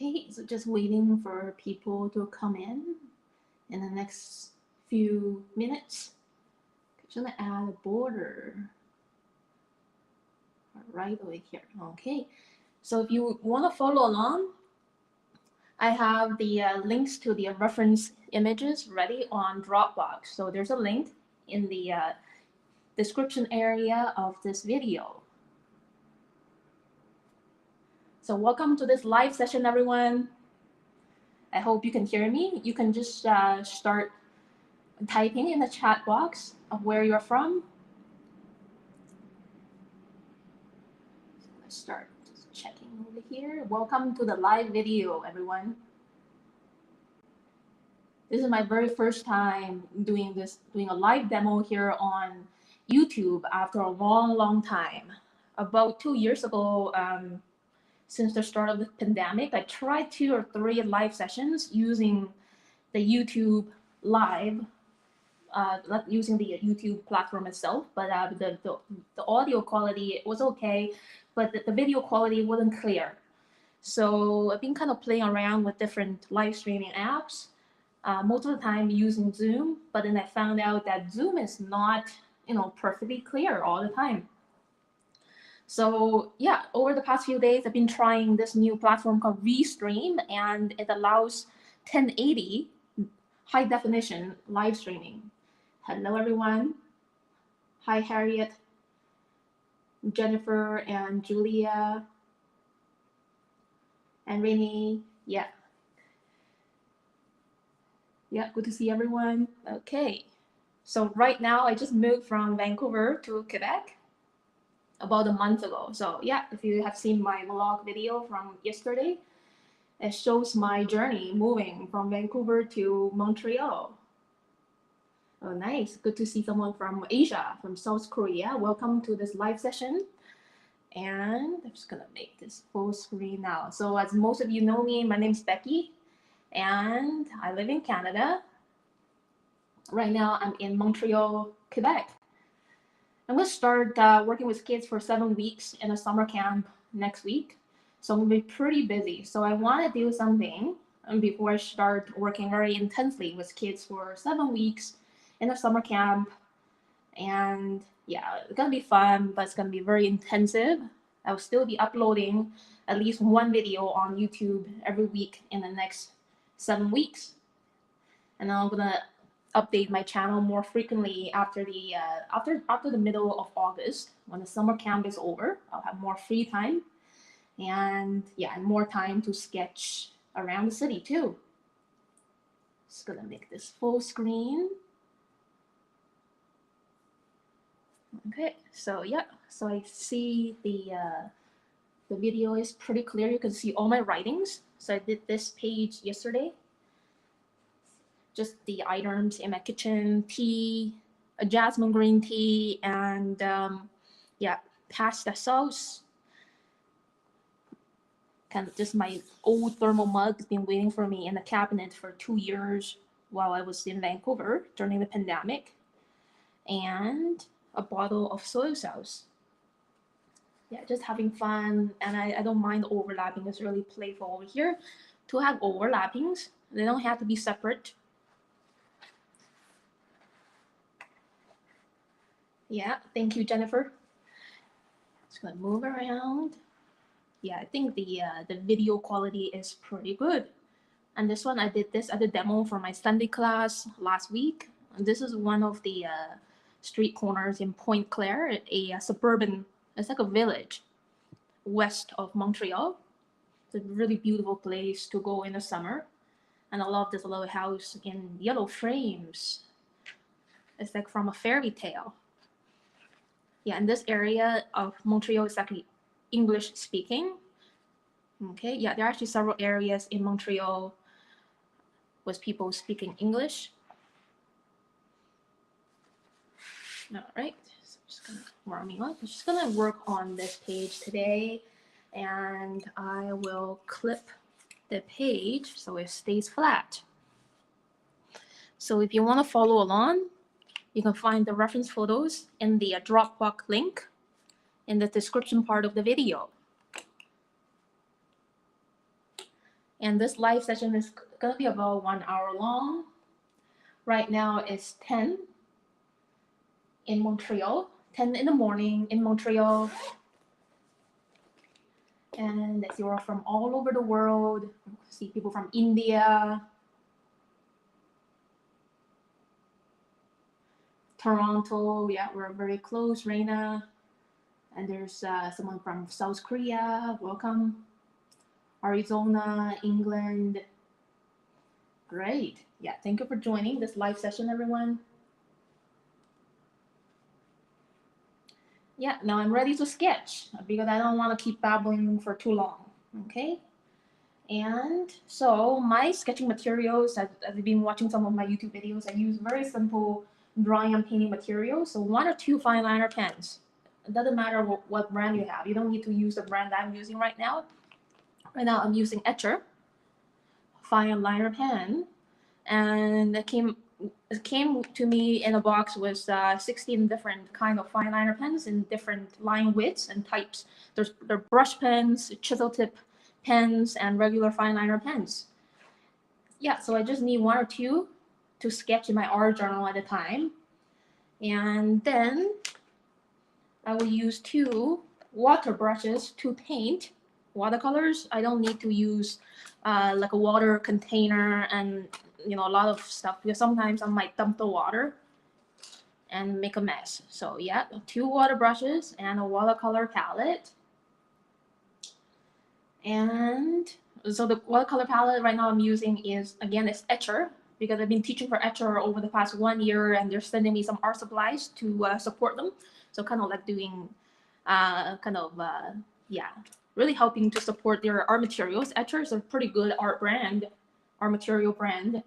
Okay, so just waiting for people to come in the next few minutes. Just gonna add a border right over here. Okay, so if you want to follow along, I have the links to the reference images ready on Dropbox. So there's a link in the description area of this video. So welcome to this live session, everyone. I hope you can hear me. You can just start typing in the chat box of where you're from. So let's start just checking over here. Welcome to the live video, everyone. This is my very first time doing a live demo here on YouTube after a long time. About 2 years ago, since the start of the pandemic, I tried 2 or 3 live sessions using the YouTube live, using the YouTube platform itself, but the audio quality was okay, but the video quality wasn't clear. So I've been kind of playing around with different live streaming apps, most of the time using Zoom, but then I found out that Zoom is not, perfectly clear all the time. So yeah, over the past few days, I've been trying this new platform called Restream, and it allows 1080 high definition live streaming. Hello, everyone. Hi, Harriet, Jennifer, and Julia, and Renee. Yeah. Yeah, good to see everyone. Okay. So right now, I just moved from Vancouver to Quebec about a month ago. So yeah, if you have seen my vlog video from yesterday, it shows my journey moving from Vancouver to Montreal. Oh, nice. Good to see someone from Asia, from South Korea. Welcome to this live session. And I'm just gonna make this full screen now. So as most of you know me, my name's Becky, and I live in Canada. Right now, I'm in Montreal, Quebec. I'm gonna start working with kids for 7 weeks in a summer camp next week. So I'm gonna be pretty busy. So I wanna do something before I start working very intensely with kids for 7 weeks in a summer camp. And yeah, it's gonna be fun, but it's gonna be very intensive. I'll still be uploading at least 1 video on YouTube every week in the next 7 weeks. And then I'm gonna update my channel more frequently after the after the middle of August, when the summer camp is over. I'll have more free time, and yeah, and more time to sketch around the city too. Just gonna make this full screen. Okay, so yeah, so I see the video is pretty clear. You can see all my writings. So I did this page yesterday. Just the items in my kitchen: tea, a jasmine green tea, and yeah, pasta sauce. Kind of just my old thermal mug has been waiting for me in the cabinet for 2 years while I was in Vancouver during the pandemic. And a bottle of soy sauce. Yeah, just having fun, and I don't mind overlapping. It's really playful over here to have overlappings. They don't have to be separate. Yeah, thank you, Jennifer. Just gonna move around. Yeah, I think the video quality is pretty good. And this one, I did demo for my Sunday class last week. And this is one of the street corners in Pointe Claire, a suburban, it's like a village west of Montreal. It's a really beautiful place to go in the summer. And I love this little house in yellow frames. It's like from a fairy tale. Yeah, and this area of Montreal is actually English speaking. Okay, yeah, there are actually several areas in Montreal with people speaking English. All right, so I'm just gonna warming up. I'm just gonna work on this page today, and I will clip the page so it stays flat. So if you want to follow along, you can find the reference photos in the Dropbox link in the description part of the video. And this live session is gonna be about 1 hour long. Right now it's 10 in Montreal, 10 in the morning in Montreal. And as you're from all over the world, see people from India, Toronto, yeah, we're very close, Reina. And there's someone from South Korea, welcome. Arizona, England. Great. Yeah, thank you for joining this live session, everyone. Yeah, now I'm ready to sketch because I don't want to keep babbling for too long, okay? And so my sketching materials, as you've been watching some of my YouTube videos, I use very simple drawing and painting materials. So 1 or 2 fine liner pens. It doesn't matter what brand you have. You don't need to use the brand I'm using right now. Right now I'm using Etcher fine liner pen, and it came to me in a box with 16 different kind of fine liner pens in different line widths and types. There are brush pens, chisel tip pens, and regular fine liner pens. Yeah, so I just need 1 or 2 to sketch in my art journal at a time. And then I will use 2 water brushes to paint watercolors. I don't need to use like a water container and a lot of stuff, because sometimes I might dump the water and make a mess. So yeah, 2 water brushes and a watercolor palette. And so the watercolor palette right now I'm using is Etcher, because I've been teaching for Etcher over the past 1 year, and they're sending me some art supplies to support them. So kind of like doing really helping to support their art materials. Etcher is a pretty good art material brand.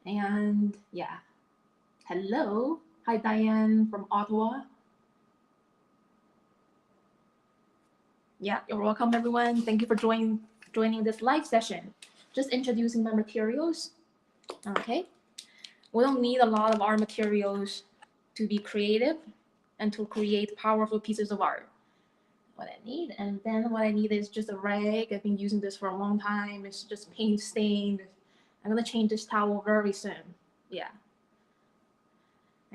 And yeah, hello, hi Diane from Ottawa. Yeah, you're welcome, everyone. Thank you for joining this live session. Just introducing my materials. Okay, we don't need a lot of art materials to be creative and to create powerful pieces of art. What I need, and then what I need is just a rag. I've been using this for a long time. It's just paint stained. I'm gonna change this towel very soon. Yeah.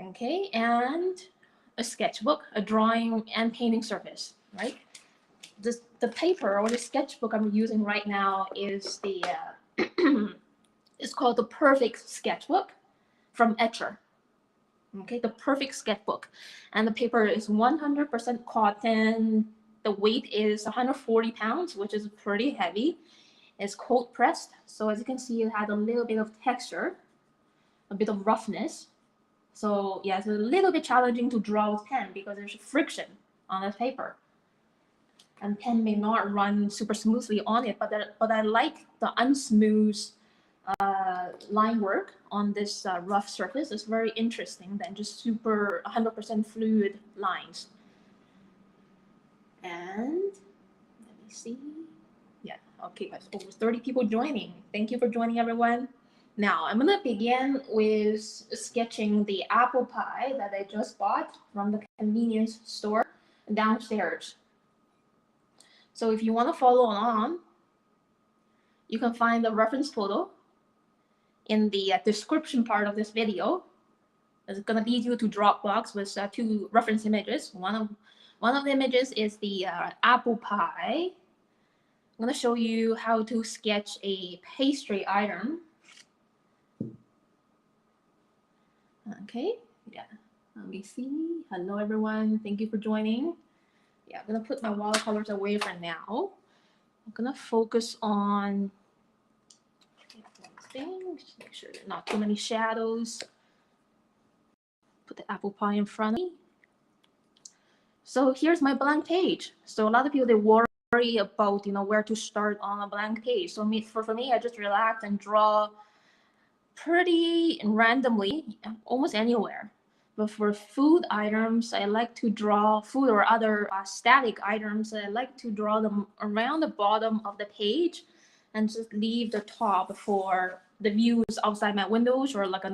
Okay, and a sketchbook, a drawing and painting surface, right? The paper or the sketchbook I'm using right now is the it's called the Perfect Sketchbook from Etcher. Okay, the Perfect Sketchbook, and the paper is 100% cotton. The weight is 140 pounds, which is pretty heavy. It's cold pressed, so as you can see, it has a little bit of texture, a bit of roughness. So yeah, it's a little bit challenging to draw with pen because there's friction on the paper, and pen may not run super smoothly on it. But I like the unsmooth line work on this rough surface. It's very interesting than just super 100% fluid lines. And let me see. Yeah, okay, guys, over 30 people joining. Thank you for joining, everyone. Now I'm gonna begin with sketching the apple pie that I just bought from the convenience store downstairs. So if you want to follow along, you can find the reference photo in the description part of this video. It's gonna lead you to Dropbox with 2 reference images. One of the images is the apple pie. I'm gonna show you how to sketch a pastry item. Okay, yeah. Let me see. Hello, everyone. Thank you for joining. Yeah, I'm gonna put my watercolors away for now. I'm gonna focus on things. Make sure there are not too many shadows. Put the apple pie in front of me. So here's my blank page. So a lot of people, they worry about where to start on a blank page. So for me, I just relax and draw pretty randomly, almost anywhere. But for food items, I like to draw food or other static items. I like to draw them around the bottom of the page and just leave the top for the views outside my windows or like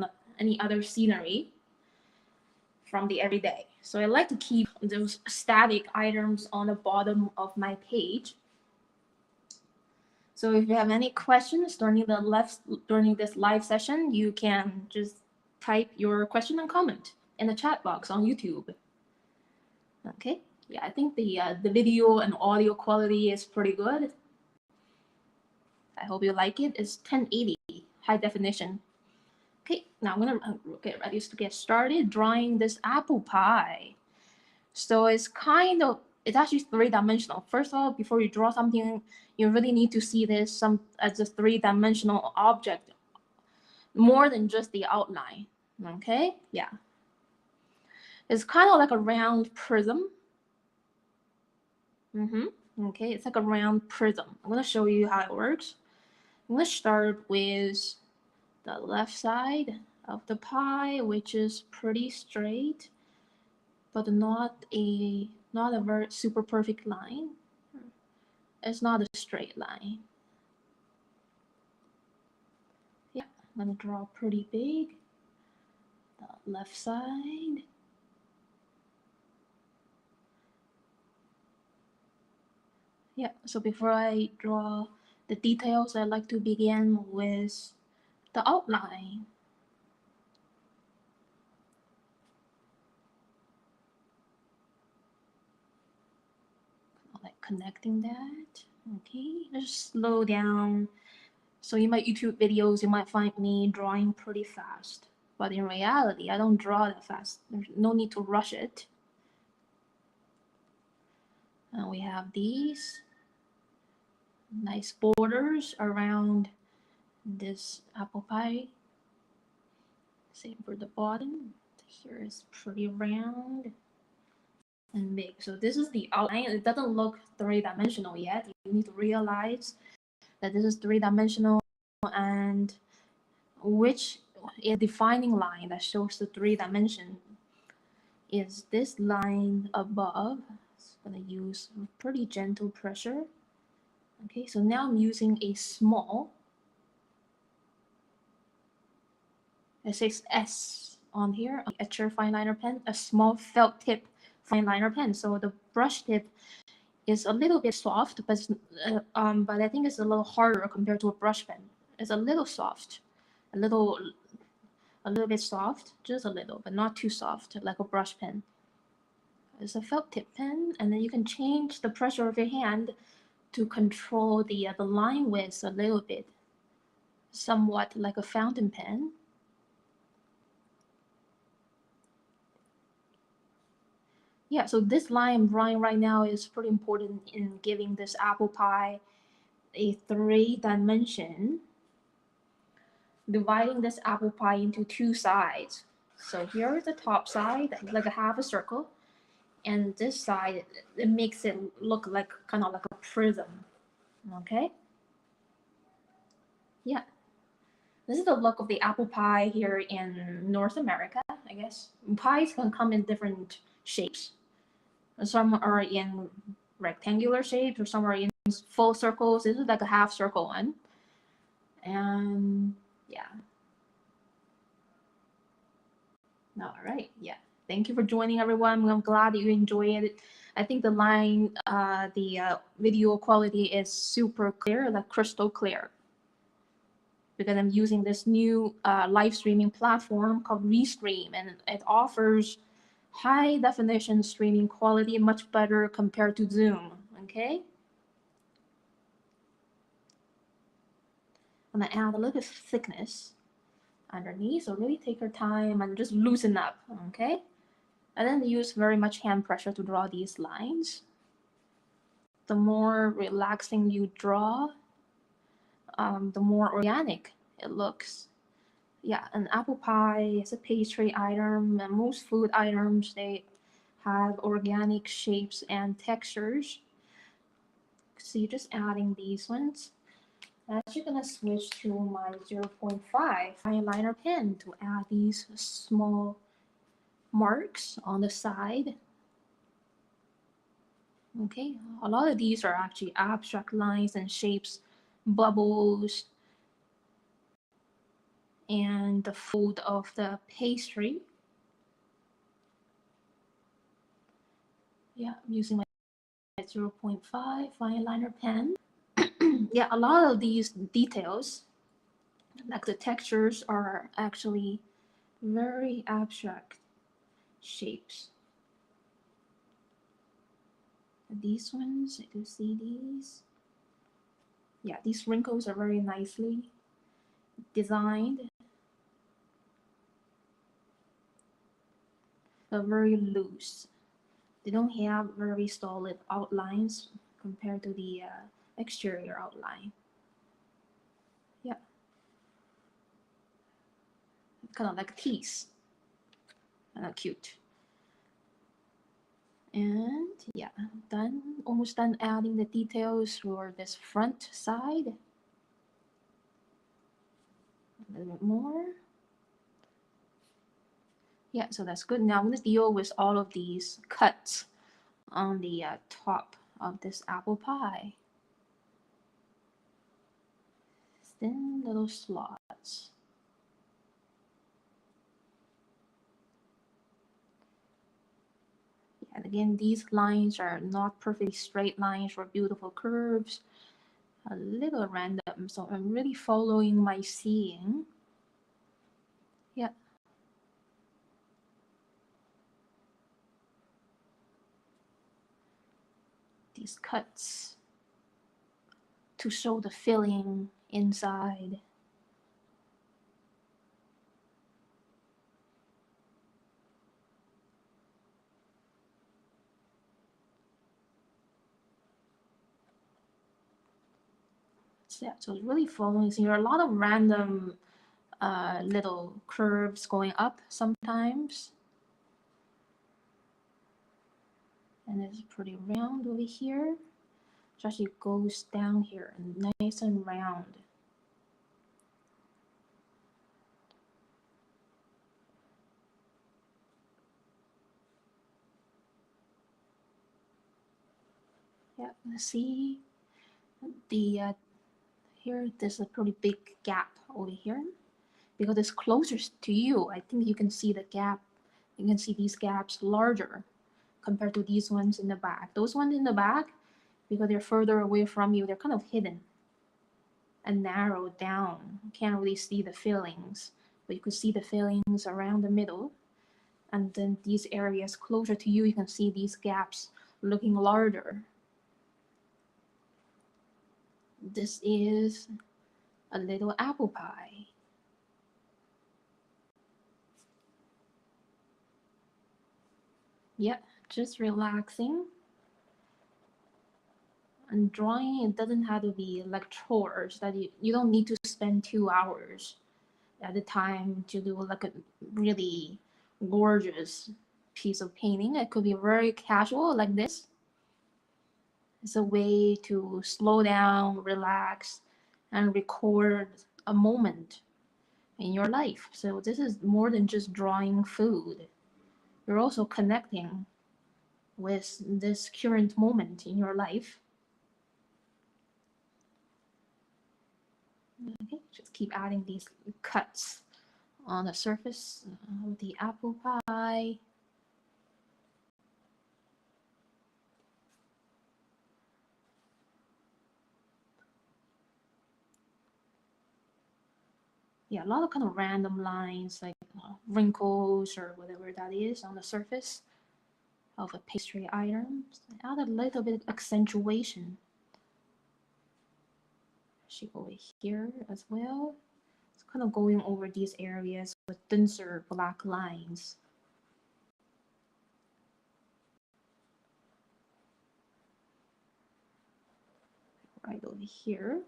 any other scenery from the everyday. So I like to keep those static items on the bottom of my page. So if you have any questions during this live session, you can just type your question and comment in the chat box on YouTube. Okay. Yeah, I think the video and audio quality is pretty good. I hope you like it. It's 1080 high definition. Okay, now I'm gonna get ready to get started drawing this apple pie. So it's actually three-dimensional. First of all, before you draw something, you really need to see this as a three-dimensional object, more than just the outline. Okay, yeah. It's kind of like a round prism. Okay, it's like a round prism. I'm gonna show you how it works. I'm gonna start with the left side of the pie, which is pretty straight, but not a very super perfect line. It's not a straight line. Yeah, I'm gonna draw pretty big. The left side. Yeah, so before I draw the details, I like to begin with the outline. Like connecting that. Okay, just slow down. So in my YouTube videos, you might find me drawing pretty fast. But in reality, I don't draw that fast. There's no need to rush it. And we have these nice borders around this apple pie. Same for the bottom. Here is pretty round and big. So this is the outline. It doesn't look three-dimensional yet. You need to realize that this is three-dimensional, and which a defining line that shows the three dimension is this line above. I'm going to use pretty gentle pressure. Okay, so now I'm using a small, it says S on here, etcher fine liner pen, a small felt tip fine liner pen. So the brush tip is a little bit soft, but I think it's a little harder compared to a brush pen. It's a little soft, a little bit soft, just a little, but not too soft like a brush pen. It's a felt tip pen, and then you can change the pressure of your hand to control the line width a little bit, somewhat like a fountain pen. Yeah, so this line I'm drawing right now is pretty important in giving this apple pie a three-dimension, dividing this apple pie into two sides. So here is the top side, like a half a circle, and this side, it makes it look like kind of like a prism. Okay? Yeah. This is the look of the apple pie here in North America, I guess. Pies can come in different shapes. Some are in rectangular shapes, or some are in full circles. This is like a half circle one. And yeah. All right. Yeah. Thank you for joining, everyone. I'm glad you enjoyed it. I think the video quality is super clear, like crystal clear, because I'm using this new live streaming platform called Restream, and it offers high definition streaming quality, much better compared to Zoom. Okay, I'm gonna add a little bit of thickness underneath, so really take your time and just loosen up. Okay, and then use very much hand pressure to draw these lines. The more relaxing you draw, the more organic it looks. Yeah, an apple pie is a pastry item, and most food items, they have organic shapes and textures. So you're just adding these ones. Actually gonna switch to my 0.5 fine liner pen to add these small marks on the side. Okay, a lot of these are actually abstract lines and shapes, bubbles, and the fold of the pastry. Yeah, I'm using my 0.5 fine liner pen. Yeah, a lot of these details, like the textures, are actually very abstract shapes. These ones, I do see these. Yeah, these wrinkles are very nicely designed, but very loose. They don't have very solid outlines compared to the exterior outline. Yeah, kind of like teeth. Cute. And yeah, done. Almost done adding the details for this front side. A little bit more. Yeah, so that's good. Now I'm going to deal with all of these cuts on the top of this apple pie. Thin little slots. And again, these lines are not perfectly straight lines or beautiful curves. A little random, so I'm really following my seeing. Yeah. These cuts to show the filling inside. So, yeah, so it's really following. So there are a lot of random little curves going up sometimes. And it's pretty round over here. It actually goes down here and nice and round. Yeah, see the here there's a pretty big gap over here because it's closer to you. I think you can see the gap. You can see these gaps larger compared to these ones in the back. Those ones in the back, because they're further away from you, they're kind of hidden and narrowed down. You can't really see the fillings, but you could see the fillings around the middle. And then these areas closer to you, you can see these gaps looking larger. This is a little apple pie. Yeah, just relaxing. And drawing, it doesn't have to be like chores that you don't need to spend 2 hours at a time to do like a really gorgeous piece of painting. It could be very casual like this. It's a way to slow down, relax, and record a moment in your life. So this is more than just drawing food. You're also connecting with this current moment in your life. Okay, just keep adding these cuts on the surface of the apple pie. Yeah, a lot of kind of random lines like wrinkles or whatever that is on the surface of a pastry item. Add a little bit of accentuation. Actually over here as well. It's kind of going over these areas with denser black lines. Right over here.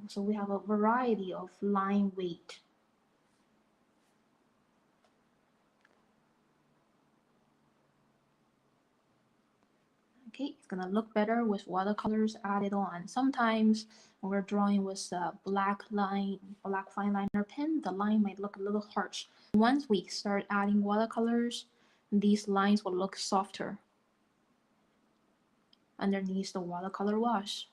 So we have a variety of line weight. Okay, it's gonna look better with watercolors added on. Sometimes when we're drawing with a black fine liner pen, the line might look a little harsh. Once we start adding watercolors, these lines will look softer underneath the watercolor wash.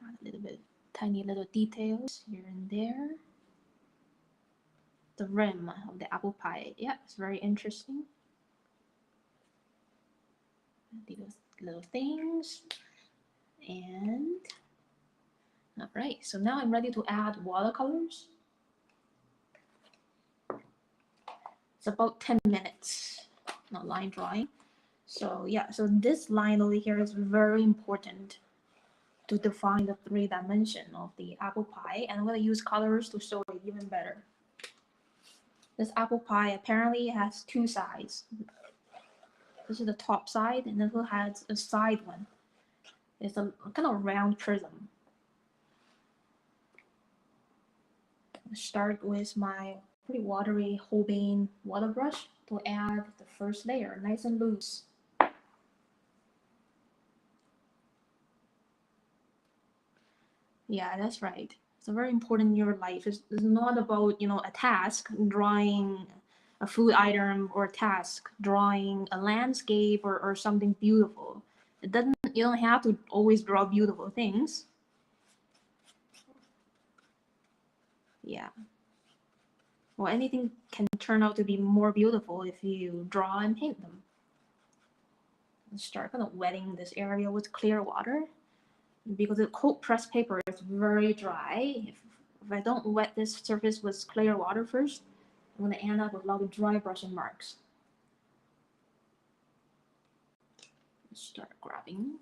Add a little bit, tiny little details here and there. The rim of the apple pie, yeah, it's very interesting. these little things. And all right, so now I'm ready to add watercolors. It's about 10 minutes, not line drawing. So yeah, so this line over here is very important to define the 3 dimension of the apple pie, and I'm going to use colors to show it even better. This apple pie apparently has 2 sides. This is the top side, and this one has a side one. It's a kind of round prism. I'll start with my pretty watery Holbein water brush to add the first layer, nice and loose. Yeah, that's right. It's very important in your life. It's not about, a task, drawing a food item, or a task, drawing a landscape, or something beautiful. You don't have to always draw beautiful things. Yeah. Well, anything can turn out to be more beautiful if you draw and paint them. Let's start kind of wetting this area with clear water. Because the cold pressed paper is very dry. If I don't wet this surface with clear water first, I'm going to end up with a lot of dry brushing marks. Start grabbing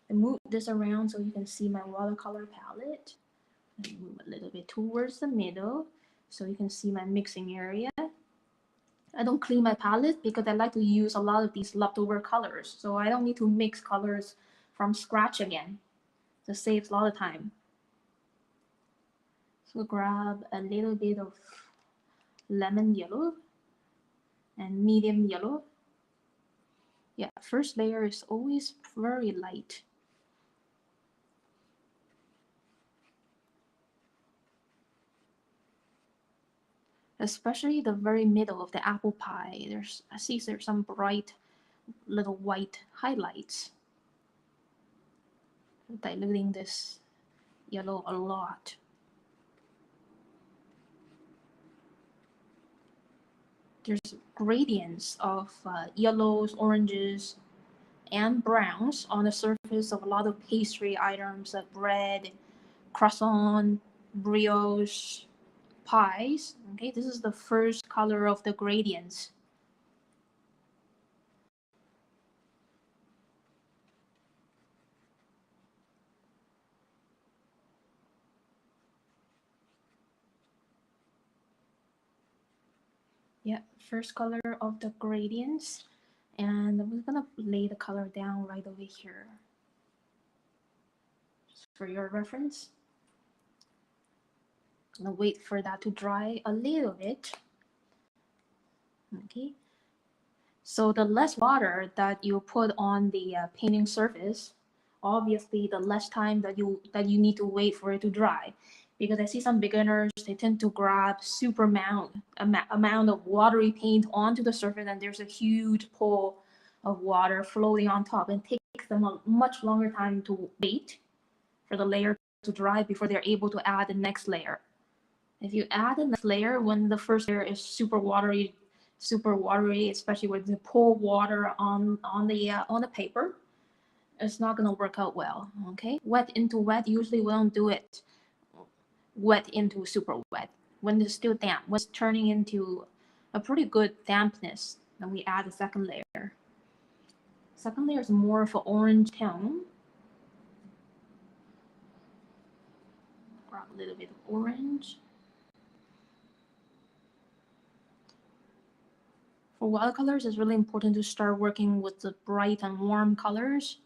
and move this around so you can see my watercolor palette. And move a little bit towards the middle so you can see my mixing area. I don't clean my palette because I like to use a lot of these leftover colors, so I don't need to mix colors from scratch again. This saves a lot of time. So grab a little bit of lemon yellow and medium yellow. Yeah, first layer is always very light. Especially the very middle of the apple pie. I see there's some bright little white highlights. Diluting this yellow a lot. There's gradients of yellows, oranges, and browns on the surface of a lot of pastry items like bread, croissant, brioche, pies. Okay, this is the first color of the gradients. Yeah, first color of the gradients, and I'm gonna lay the color down right over here just for your reference. I'm gonna wait for that to dry a little bit. Okay, so the less water that you put on the painting surface, obviously the less time that you need to wait for it to dry. Because I see some beginners, they tend to grab super amount of watery paint onto the surface, and there's a huge pool of water floating on top, and it takes them a much longer time to wait for the layer to dry before they're able to add the next layer. If you add the next layer when the first layer is super watery, especially with the pour water on the paper, it's not gonna work out well. Okay, wet into wet. Usually we don't do it wet into super wet. When it's still damp, when it's turning into a pretty good dampness, then we add the second layer. Second layer is more of an orange tone. Grab a little bit of orange. For watercolors, it's really important to start working with the bright and warm colors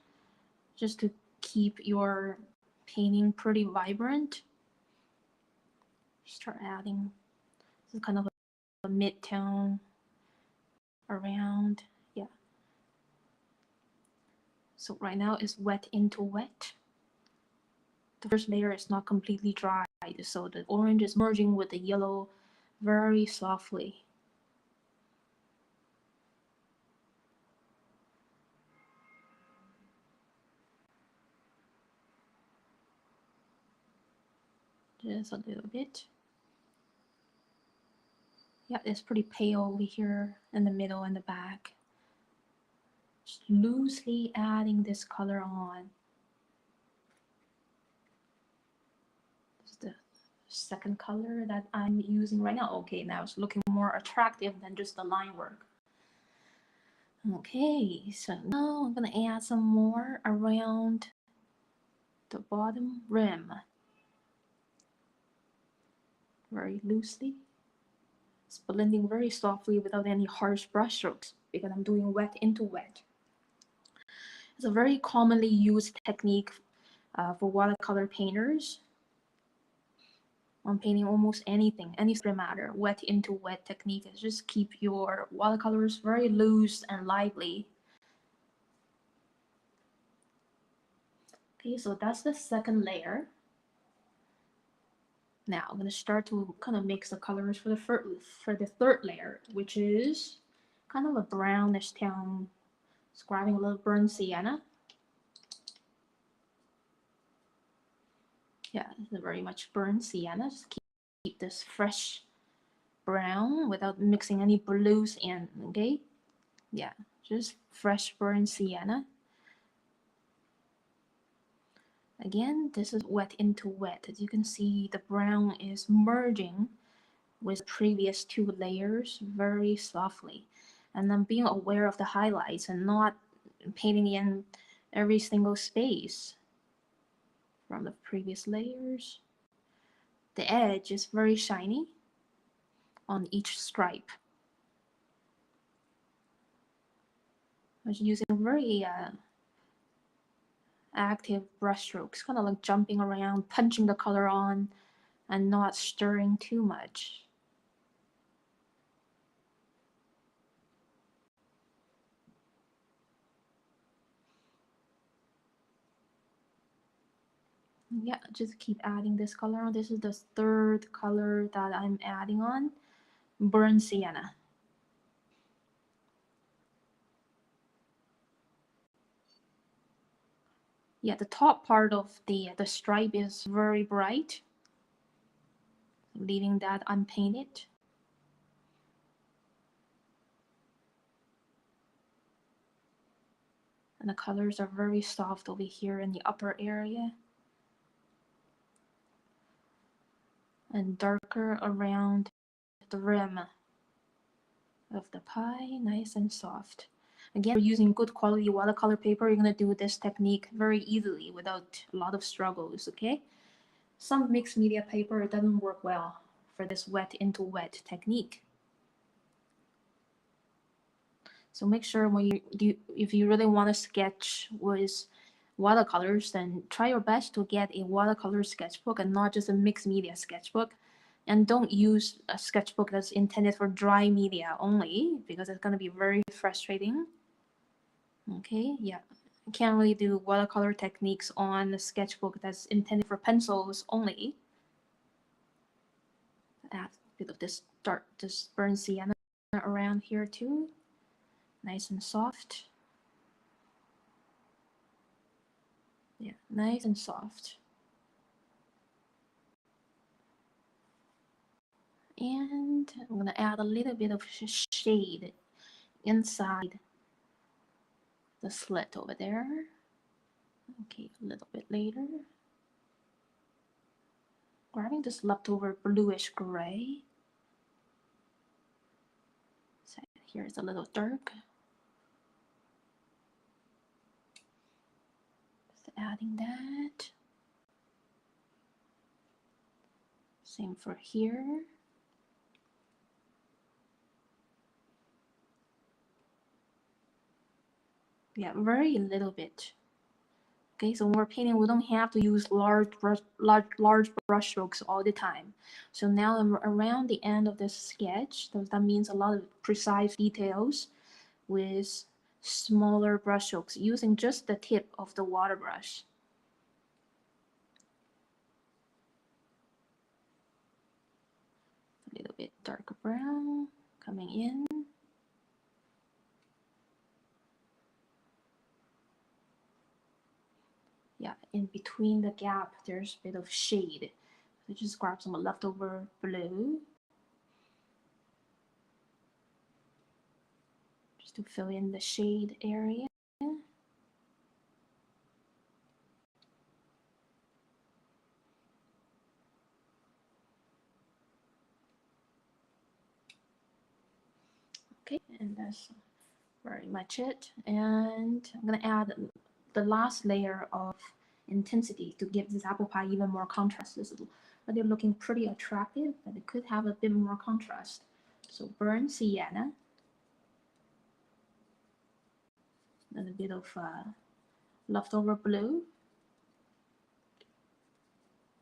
just to keep your painting pretty vibrant. Start adding this is kind of a mid-tone around. Yeah. So right now it's wet into wet. The first layer is not completely dry, so the orange is merging with the yellow very softly. Just a little bit. Yeah, it's pretty pale over here in the middle and the back. Just loosely adding this color on. This is the second color that I'm using right now. Okay, now it's looking more attractive than just the line work. Okay, so now I'm gonna add some more around the bottom rim. Very loosely. It's blending very softly without any harsh brush strokes because I'm doing wet into wet. It's a very commonly used technique for watercolor painters. On painting almost anything, any subject matter, wet into wet technique is just keep your watercolors very loose and lively. Okay, so that's the second layer. Now I'm gonna start to kind of mix the colors for the third layer, which is kind of a brownish tone. It's grabbing a little burnt sienna. Yeah, it's very much burnt sienna. Just keep this fresh brown without mixing any blues in. Okay, yeah, just fresh burnt sienna. Again, this is wet into wet. As you can see, the brown is merging with the previous two layers very softly. And then being aware of the highlights and not painting in every single space from the previous layers. The edge is very shiny on each stripe. I was using very active brush strokes, kind of like jumping around, punching the color on, and not stirring too much. Yeah, just keep adding this color on. This is the third color that I'm adding on, burnt sienna. Yeah, the top part of the stripe is very bright, leaving that unpainted. And the colors are very soft over here in the upper area. And darker around the rim of the pie, nice and soft. Again, we're using good quality watercolor paper. You're gonna do this technique very easily without a lot of struggles, okay? Some mixed media paper, it doesn't work well for this wet into wet technique. So make sure when if you really want to sketch with watercolors, then try your best to get a watercolor sketchbook and not just a mixed media sketchbook. And don't use a sketchbook that's intended for dry media only, because it's going to be very frustrating. Okay, yeah. You can't really do watercolor techniques on a sketchbook that's intended for pencils only. Add a bit of this burnt sienna around here too. Nice and soft. Yeah, nice and soft. And I'm gonna add a little bit of shade inside the slit over there. Okay, a little bit later. Grabbing this leftover bluish gray. So here's a little dark. Just adding that. Same for here. Yeah, very little bit. Okay, so when we're painting, we don't have to use large brush strokes all the time. So now I'm around the end of this sketch. That means a lot of precise details with smaller brush strokes using just the tip of the water brush. A little bit darker brown coming in. Yeah, in between the gap, there's a bit of shade. So just grab some leftover blue. Just to fill in the shade area. Okay, and that's very much it. And I'm gonna add the last layer of intensity to give this apple pie even more contrast. This is already looking pretty attractive, but it could have a bit more contrast. So burnt sienna, and a bit of leftover blue,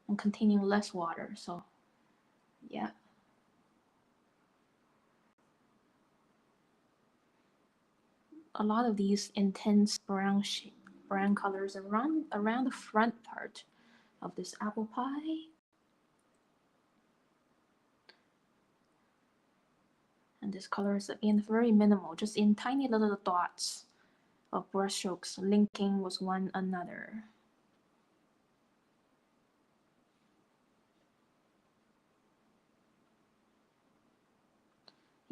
and containing less water. So yeah. A lot of these intense brown colors around the front part of this apple pie. And this color is again very minimal, just in tiny little dots of brushstrokes linking with one another.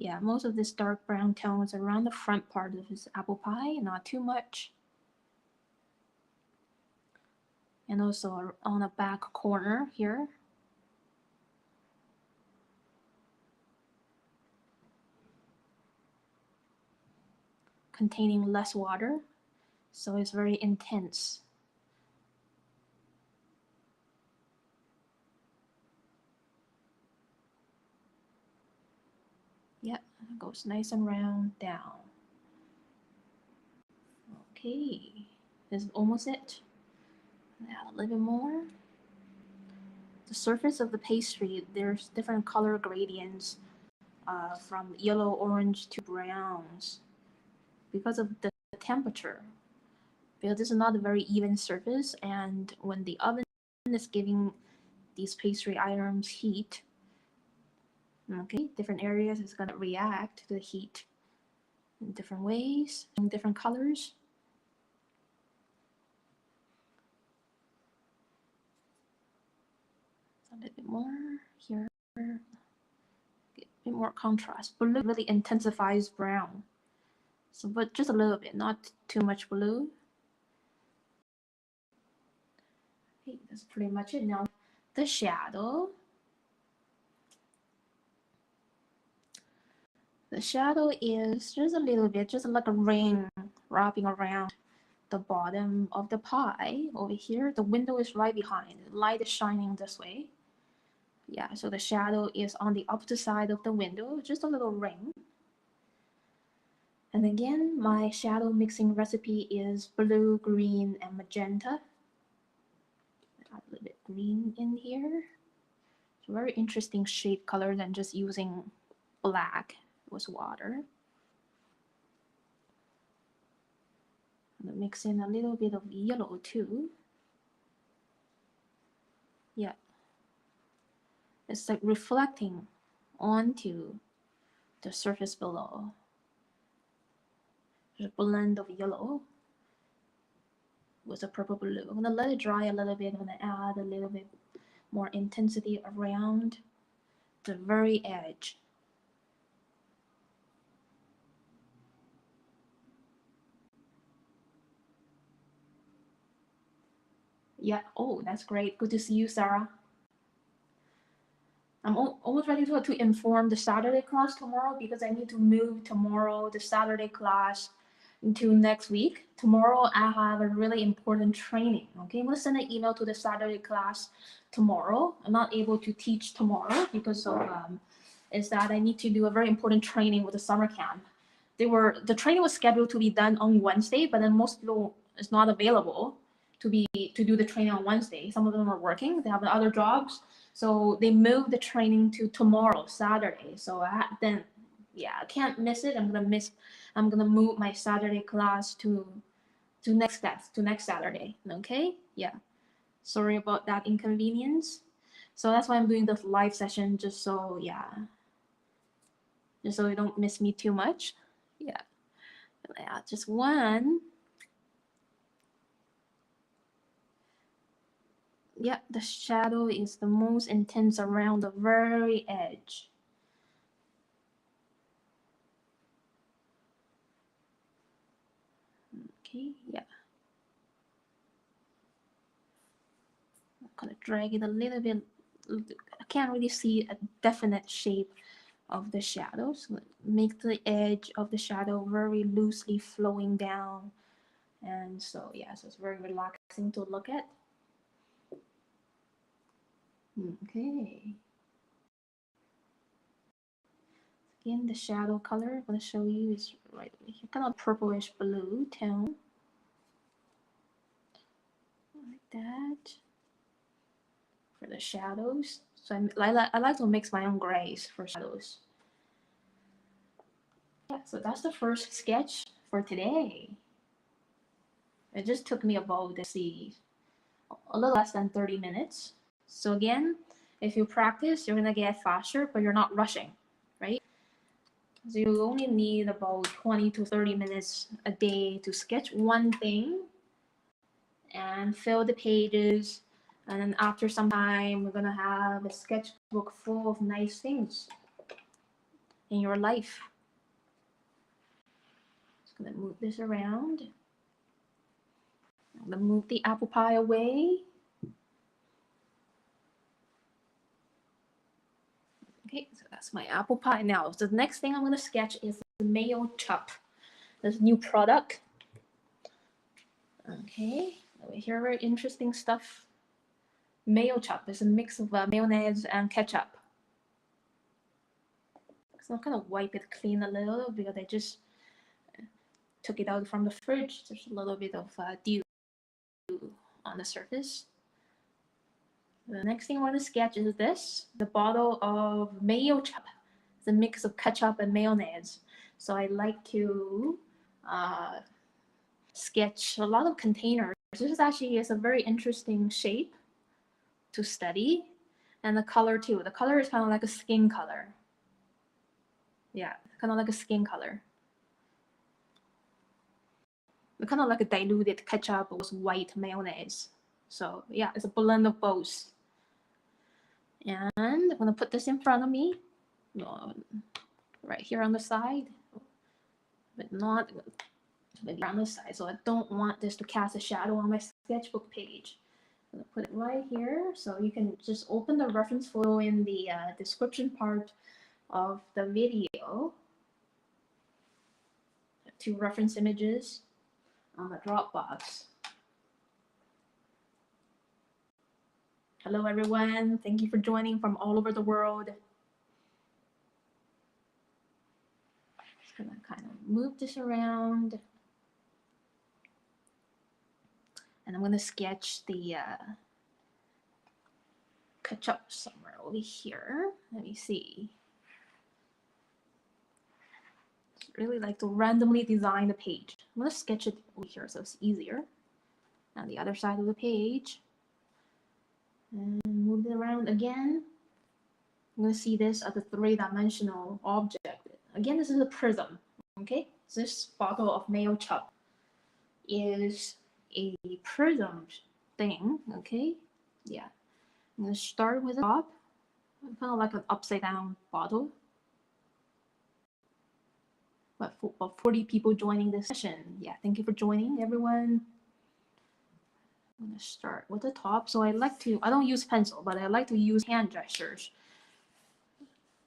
Yeah, most of this dark brown tone is around the front part of this apple pie, not too much. And also on the back corner here. Containing less water, so it's very intense. Yep, it goes nice and round down. Okay, this is almost it. Add a little bit more. The surface of the pastry, there's different color gradients from yellow, orange to browns because of the temperature. Because this is not a very even surface, and when the oven is giving these pastry items heat, okay, different areas is going to react to the heat in different ways, in different colors. A little bit more here. Get a bit more contrast. Blue really intensifies brown. So, but just a little bit, not too much blue. Okay, that's pretty much it. Now, the shadow. The shadow is just a little bit, just like a ring wrapping around the bottom of the pie. Over here, the window is right behind. The light is shining this way. Yeah, so the shadow is on the opposite side of the window, just a little ring. And again, my shadow mixing recipe is blue, green, and magenta. Add a little bit green in here. It's a very interesting shade color than just using black with water. Mix in a little bit of yellow too. Yeah, it's like reflecting onto the surface below. There's a blend of yellow with a purple blue. I'm gonna let it dry a little bit. I'm gonna add a little bit more intensity around the very edge. Yeah, oh, that's great. Good to see you, Sarah. I'm almost ready to inform the Saturday class tomorrow because I need to move tomorrow, the Saturday class, into next week. Tomorrow, I have a really important training. Okay, I'm going to send an email to the Saturday class tomorrow. I'm not able to teach tomorrow because of is that I need to do a very important training with the summer camp. The training was scheduled to be done on Wednesday, but then most people is not available to do the training on Wednesday. Some of them are working, they have other jobs, so they moved the training to tomorrow, Saturday. So then, yeah, I can't miss it. I'm gonna move my Saturday class to next Saturday. Okay, yeah. Sorry about that inconvenience. So that's why I'm doing this live session, just so you don't miss me too much. Yeah, just one. Yeah, the shadow is the most intense around the very edge. Okay, yeah. I'm gonna drag it a little bit. I can't really see a definite shape of the shadows. Make the edge of the shadow very loosely flowing down. And so, yeah, so it's very relaxing to look at. Okay. Again, the shadow color I'm going to show you is right here, kind of purplish blue tone. Like that. For the shadows. So I like to mix my own grays for shadows. Yeah, so that's the first sketch for today. It just took me about, let's see, a little less than 30 minutes. So again, if you practice, you're gonna get faster, but you're not rushing, right? So you only need about 20 to 30 minutes a day to sketch one thing and fill the pages. And then after some time, we're gonna have a sketchbook full of nice things in your life. Just gonna move this around. I'm gonna move the apple pie away. Okay, so that's my apple pie. Now, so the next thing I'm gonna sketch is the Mayo chop. This new product. Okay, over here, very interesting stuff. Mayo chop is a mix of mayonnaise and ketchup. So I'm gonna wipe it clean a little because I just took it out from the fridge. There's a little bit of dew on the surface. The next thing I want to sketch is this, the bottle of Mayo chop. It's a mix of ketchup and mayonnaise. So I like to sketch a lot of containers. This is actually is a very interesting shape to study, and the color too. The color is kind of like a skin color. Yeah, kind of like a skin color. Kind of like a diluted ketchup with white mayonnaise. So yeah, it's a blend of both. And I'm gonna put this in front of me, right here on the side, but not on the side. So I don't want this to cast a shadow on my sketchbook page. I'm gonna put it right here, so you can just open the reference photo in the description part of the video. 2 reference images on the Dropbox. Hello everyone, thank you for joining from all over the world. Just gonna kind of move this around. And I'm gonna sketch the ketchup somewhere over here. Let me see. Really like to randomly design the page. I'm gonna sketch it over here so it's easier. On the other side of the page. And move it around again. I'm gonna see this as a 3-dimensional object. Again, this is a prism. Okay, this bottle of Mayo chop is a prism thing. Okay, yeah. I'm gonna start with the top, kind of like an upside down bottle. But for 40 people joining this session, yeah, thank you for joining, everyone. I'm gonna start with the top. So I don't use pencil, but I like to use hand gestures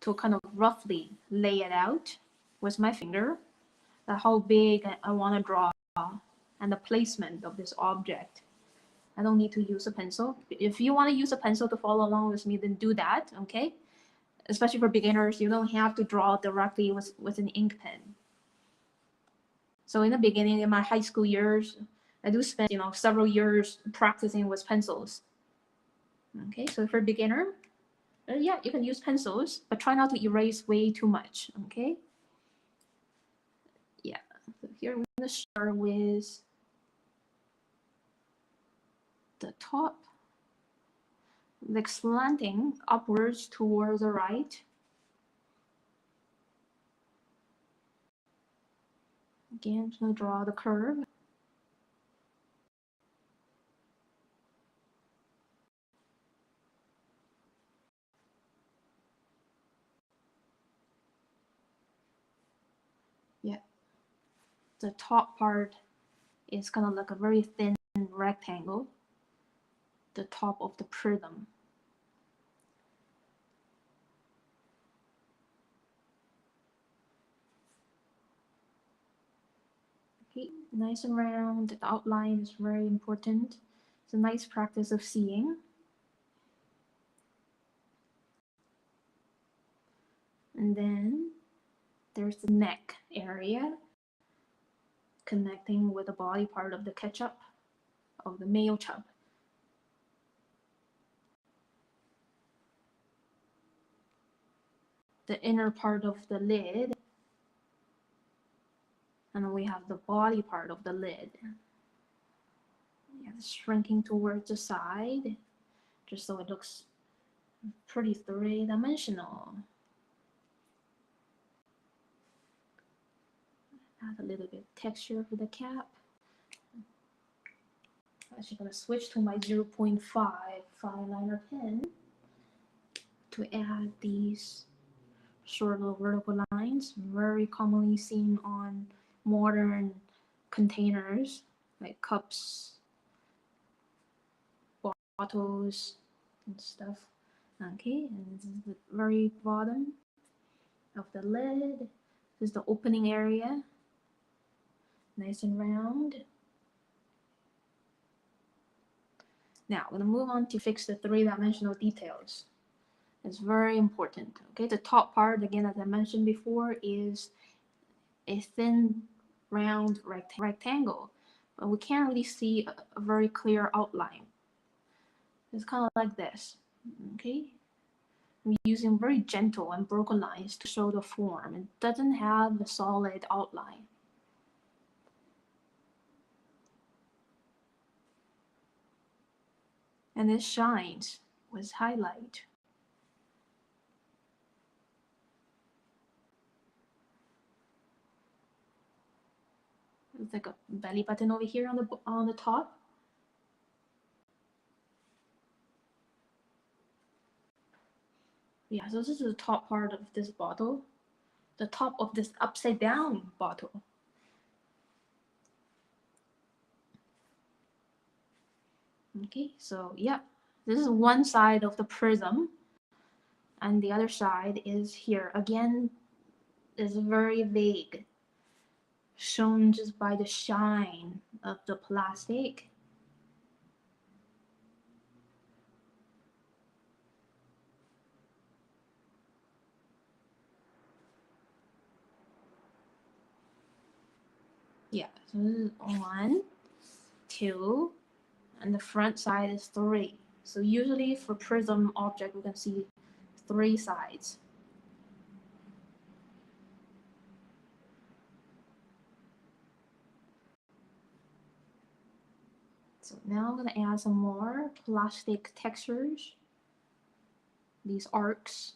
to kind of roughly lay it out with my finger, how big I want to draw and the placement of this object. I don't need to use a pencil. If you want to use a pencil to follow along with me, then do that, okay? Especially for beginners, you don't have to draw directly with an ink pen. So in the beginning, in my high school years, I do spend several years practicing with pencils. Okay, so for a beginner, yeah, you can use pencils, but try not to erase way too much. Okay. Yeah. So here we're gonna start with the top, like slanting upwards towards the right. Again, I'm just gonna draw the curve. Yeah. The top part is kind of like a very thin rectangle. The top of the prism. Okay, nice and round. The outline is very important. It's a nice practice of seeing. And then there's the neck area connecting with the body part of the ketchup of the Mayo chub. The inner part of the lid, and we have the body part of the lid. Yeah, shrinking towards the side, just so it looks pretty three-dimensional. Add a little bit of texture for the cap. I'm actually gonna switch to my 0.5 fine liner pen to add these short little vertical lines, very commonly seen on modern containers like cups, bottles, and stuff. Okay, and this is the very bottom of the lid. This is the opening area, nice and round. Now I'm gonna move on to fix the three-dimensional details. It's very important. Okay, the top part, again, as I mentioned before, is a thin, round rectangle, but we can't really see a very clear outline. It's kind of like this. Okay, I'm using very gentle and broken lines to show the form. It doesn't have a solid outline. And it shines with highlight. It's like a belly button over here on the top. Yeah, so this is the top part of this bottle, the top of this upside down bottle. Okay, so yeah, this is one side of the prism, and the other side is here. Again, is very vague, shown just by the shine of the plastic. Yeah, so this is 1, 2, and the front side is 3. So usually for prism object, we can see 3 sides. So now I'm gonna add some more plastic textures, these arcs.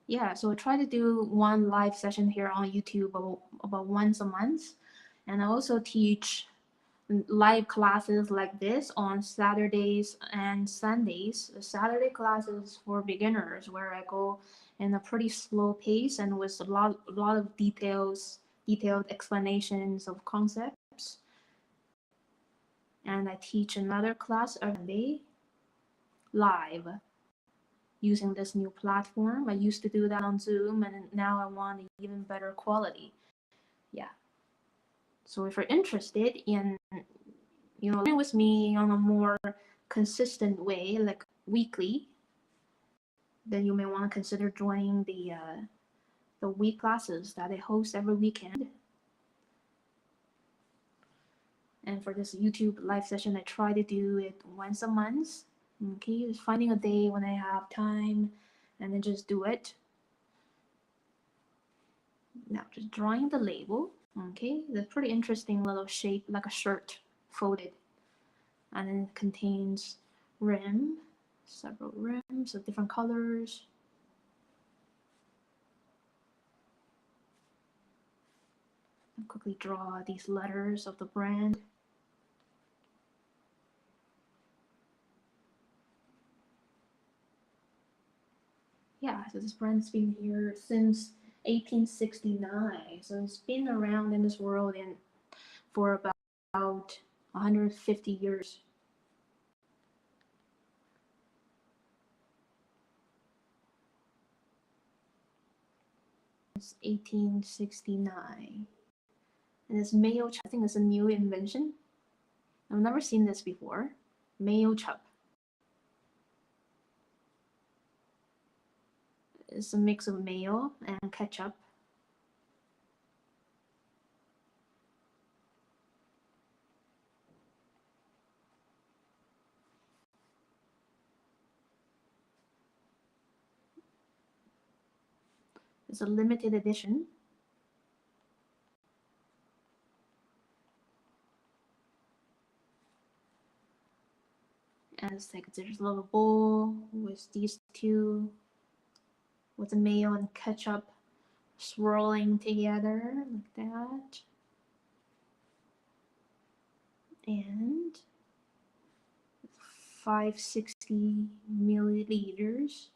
Yeah, so I try to do one live session here on YouTube about once a month. And I also teach live classes like this on Saturdays and Sundays. The Saturday classes for beginners, where I go in a pretty slow pace and with a lot of detailed explanations of concepts. And I teach another class every day live using this new platform. I used to do that on Zoom, and now I want even better quality. Yeah. So if you're interested in, learning with me on a more consistent way, like weekly, then you may want to consider joining the week classes that I host every weekend. And for this YouTube live session, I try to do it once a month. Okay, just finding a day when I have time, and then just do it. Now just drawing the label. Okay, the pretty interesting little shape, like a shirt folded, and then it contains rim, several rims of different colors. I'll quickly draw these letters of the brand. Yeah, so this brand's been here since 1869, so it's been around in this world for about 150 years. It's 1869. And this Mayo, I think it's a new invention. I've never seen this before. Mayo chop. It's a mix of mayo and ketchup. It's a limited edition. And it's like there's a little bowl with these two, with the mayo and ketchup swirling together like that. And 560 milliliters.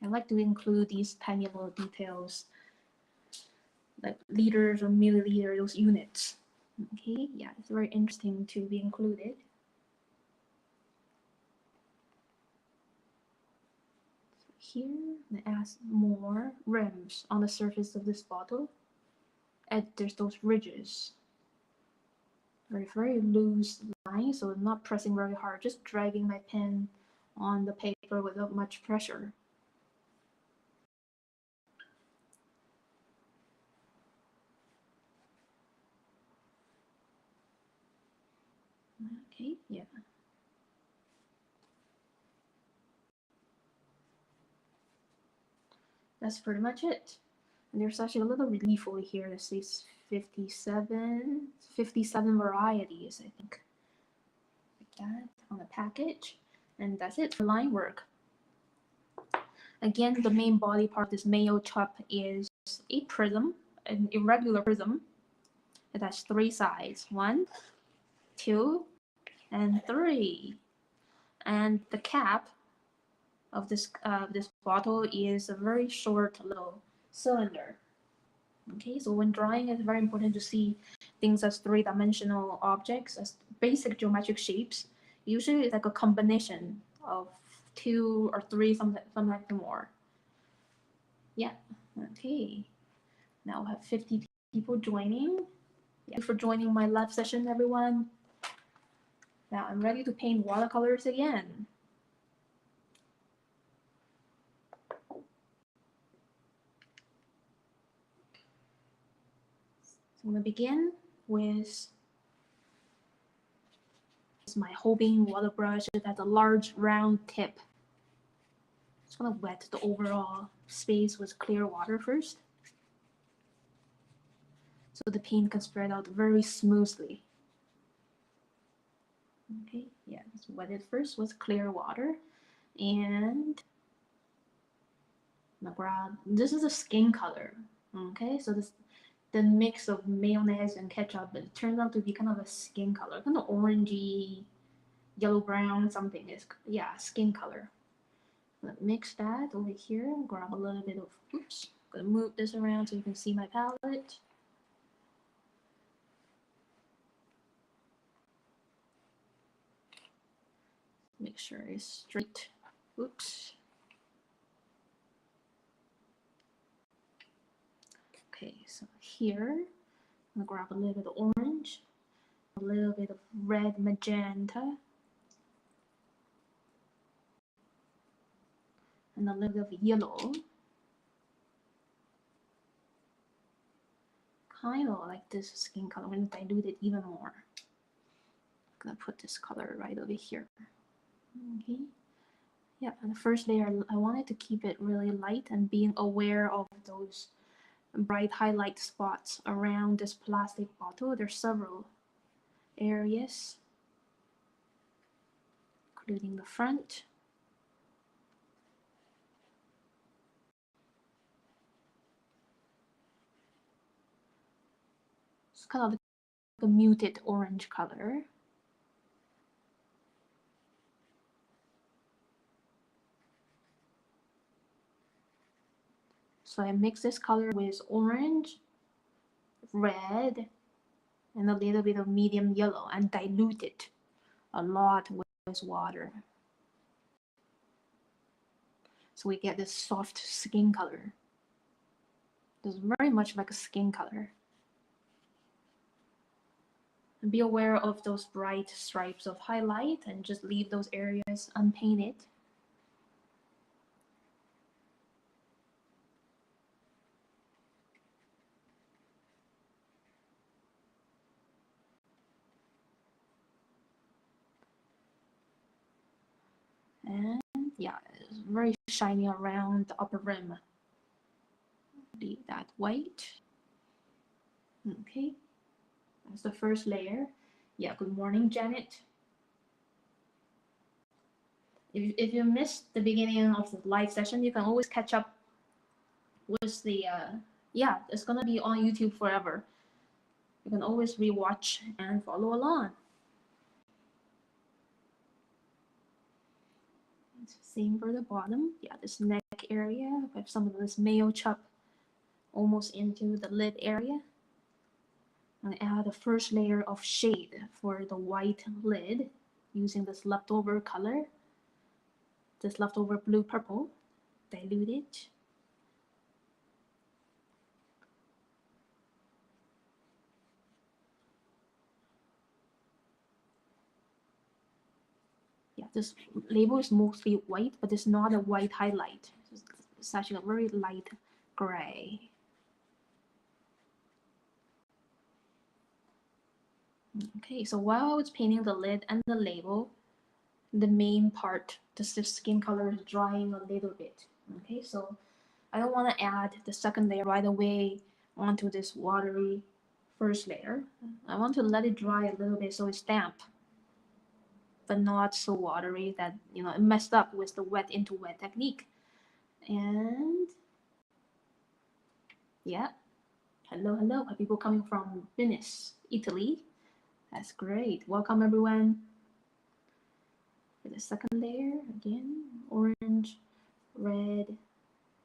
I like to include these tiny little details, like liters or milliliter, those units. Okay, yeah, it's very interesting to be included. Here, I add more rims on the surface of this bottle. And there's those ridges. Very loose line, so I'm not pressing very hard, just dragging my pen on the paper without much pressure. Okay, yeah. That's pretty much it. And there's actually a little relief over here that says 57 varieties, I think. Like that on the package. And that's it for line work. Again, the main body part of this Mayo chop is a prism, an irregular prism. It has 3 sides. 1, 2, and 3. And the cap of this bottle is a very short little cylinder. Okay, so when drawing, it's very important to see things as 3-dimensional objects, as basic geometric shapes. Usually it's like a combination of 2 or 3, sometimes more. Yeah, okay. Now we have 50 people joining. Thank you for joining my live session, everyone. Now I'm ready to paint watercolors again. So I'm going to begin with my Hobing water brush. It has a large round tip. Just going to wet the overall space with clear water first, so the paint can spread out very smoothly. Okay, yeah, let's wet it first with clear water. And I'm gonna grab, this is a skin color. Okay, so this, the mix of mayonnaise and ketchup, it turns out to be kind of a skin color, kind of orangey, yellow brown something. Is, yeah, skin color. Let's mix that over here. Grab a little bit of, oops, I'm gonna move this around so you can see my palette. Make sure it's straight. Oops. Okay, so here, I'm gonna grab a little bit of orange, a little bit of red magenta, and a little bit of yellow. Kind of like this skin color. I'm gonna dilute it even more. I'm gonna put this color right over here. Okay. Yeah, and the first layer, I wanted to keep it really light and being aware of those bright highlight spots around this plastic bottle. There's several areas, including the front. It's kind of like a muted orange color. So I mix this color with orange, red, and a little bit of medium yellow and dilute it a lot with water. So we get this soft skin color. It's very much like a skin color. And be aware of those bright stripes of highlight and just leave those areas unpainted. And yeah, it's very shiny around the upper rim. Leave that white. Okay, that's the first layer. Yeah, good morning, Janet. If you missed the beginning of the live session, you can always catch up with the, yeah, it's gonna be on YouTube forever. You can always rewatch and follow along. Same for the bottom. Yeah, this neck area with some of this Mayo chop almost into the lid area. And add the first layer of shade for the white lid using this leftover color, this leftover blue purple, dilute it. Yeah, this label is mostly white, but it's not a white highlight. It's actually a very light gray. Okay, so while I was painting the lid and the label, the main part, the skin color is drying a little bit. Okay, so I don't want to add the second layer right away onto this watery first layer. I want to let it dry a little bit so it's damp, but not so watery that it messed up with the wet into wet technique. And yeah, hello, people coming from Venice, Italy. That's great. Welcome everyone. For the second layer, again, orange, red,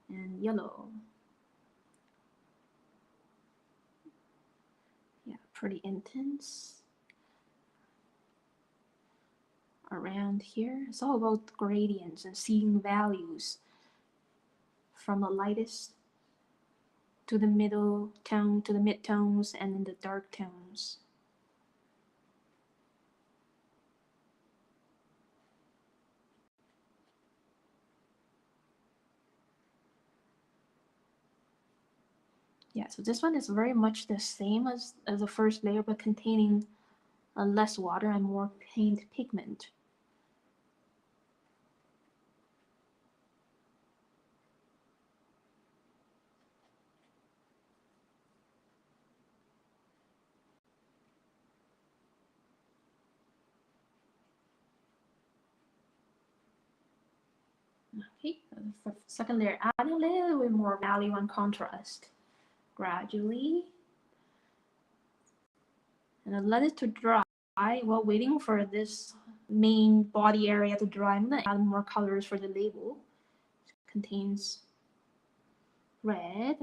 and yellow. Yeah, pretty intense. Around here, it's all about gradients and seeing values from the lightest to the middle tone to the mid-tones and in the dark tones. Yeah, so this one is very much the same as the first layer, but containing less water and more paint pigment. Okay, for second layer, adding a little bit more value and contrast gradually. And then let it to dry while waiting for this main body area to dry. I'm gonna add more colors for the label. It contains red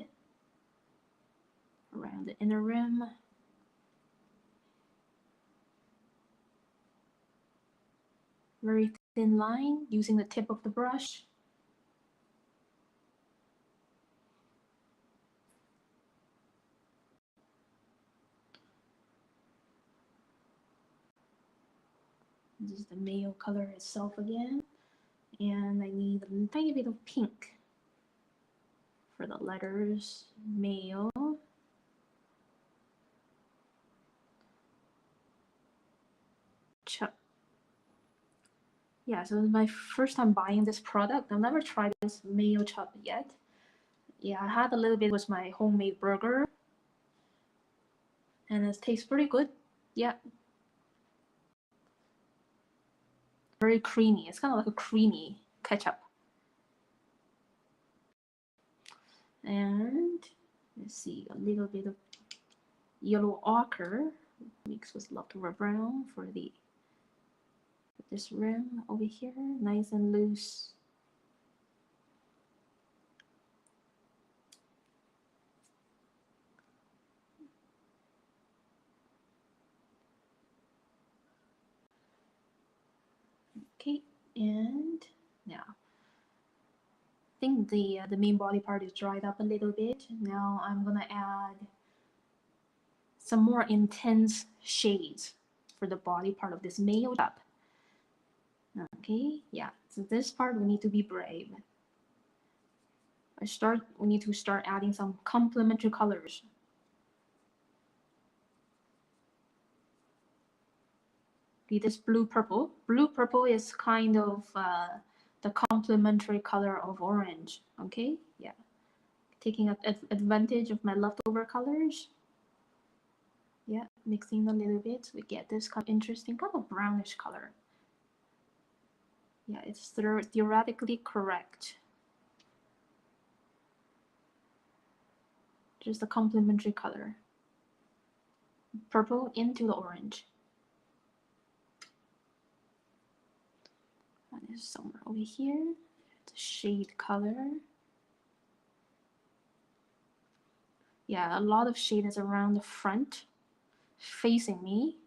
around the inner rim. Very thin line using the tip of the brush. This is the Mayo color itself again. And I need a tiny bit of pink for the letters Mayo. Chap. Yeah, so it's my first time buying this product. I've never tried this Mayo chop yet. Yeah, I had a little bit with my homemade burger. And it tastes pretty good. Yeah. Very creamy. It's kind of like a creamy ketchup. And let's see, a little bit of yellow ochre mixed with leftover brown for this rim over here, nice and loose. Okay, and now think the main body part is dried up a little bit. Now I'm gonna add some more intense shades for the body part of this Mayo chapter. Okay, yeah, so this part we need to be brave. We need to start adding some complementary colors. Okay, this blue purple. Blue purple is kind of the complementary color of orange. Okay, yeah, taking advantage of my leftover colors. Yeah, mixing a little bit, we get this kind of interesting, kind of brownish color. Yeah, it's theoretically correct. Just a complementary color. Purple into the orange. And it's somewhere over here. The shade color. Yeah, a lot of shade is around the front, facing me.